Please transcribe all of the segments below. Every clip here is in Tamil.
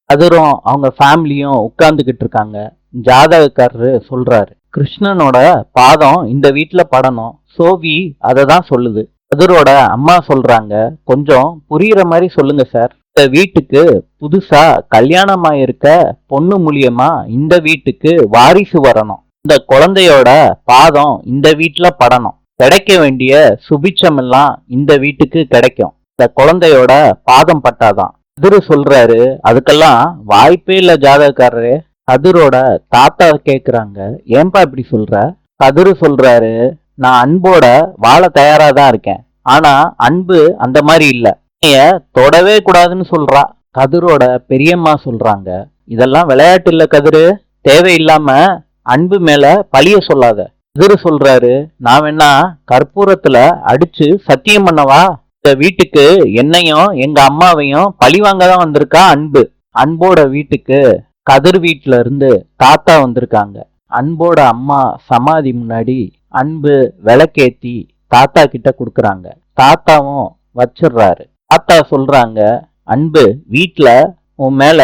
கதிரும் அவங்க ஃபேமிலியும் உட்கார்ந்துகிட்டு இருக்காங்க. ஜாதகக்காரரு சொல்றாரு, கிருஷ்ணனோட பாதம் இந்த வீட்டுல படணும். சோவி அதை தான் சொல்லுது. கதிரோட அம்மா சொல்றாங்க, கொஞ்சம் புரியுற மாதிரி சொல்லுங்க சார். இந்த வீட்டுக்கு புதுசா கல்யாணமாயிருக்க பொண்ணு மூலியமா இந்த வீட்டுக்கு வாரிசு வரணும். இந்த குழந்தையோட பாதம் இந்த வீட்டுல படணும். கிடைக்க வேண்டிய சுபிட்சம் எல்லாம் இந்த வீட்டுக்கு கிடைக்கும். இந்த குழந்தையோட பாதம் பட்டாதான். கதிரு சொல்றாரு, அதுக்கெல்லாம் வாய்ப்பே இல்ல ஜாதகக்காரரு. கதிரோட தாத்தா கேக்குறாங்க, ஏன்பா இப்படி சொல்ற? கதிரு சொல்றாரு, நான் அன்போட வாழ தயாரா தான் இருக்கேன். ஆனா அன்பு அந்த மாதிரி இல்ல. தொடவே கூடாதுன்னு சொல்றா. கதிரோட பெரியம்மா சொல்றாங்க, இதெல்லாம் விளையாட்டு இல்ல கதிரு. தேவையில்லாம அன்பு மேல பழிய சொல்லாத. கதிரு சொல்றாரு, நான் வேணா கற்பூரத்துல அடிச்சு சத்தியம் பண்ணவா? இந்த வீட்டுக்கு என்னையும் எங்க அம்மாவையும் பழி வாங்க தான் வந்திருக்கா அன்பு. அன்போட வீட்டுக்கு கதிர் வீட்டுல இருந்து தாத்தா வந்திருக்காங்க. அன்போட அம்மா சமாதி முன்னாடி அன்பு விளக்கேத்தி தாத்தா கிட்ட குடுக்கறாங்க. தாத்தாவும் வச்சிடுறாரு. தாத்தா சொல்றாங்க, அன்பு, வீட்டுல உன் மேல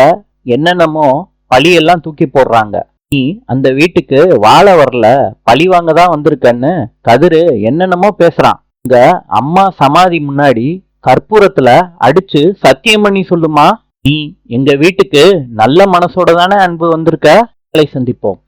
என்னென்னமோ பழியெல்லாம் தூக்கி போடுறாங்க. நீ அந்த வீட்டுக்கு வாழ வரல, பழி வாங்க தான் வந்திருக்கன்னு கதிரு என்னென்னமோ பேசுறான். இங்க அம்மா சமாதி முன்னாடி கற்பூரத்துல அடிச்சு சத்தியம் பண்ணி சொல்லுமா, நீ எங்க வீட்டுக்கு நல்ல மனசோட தானே அன்பு வந்திருக்க. சந்திப்போம்.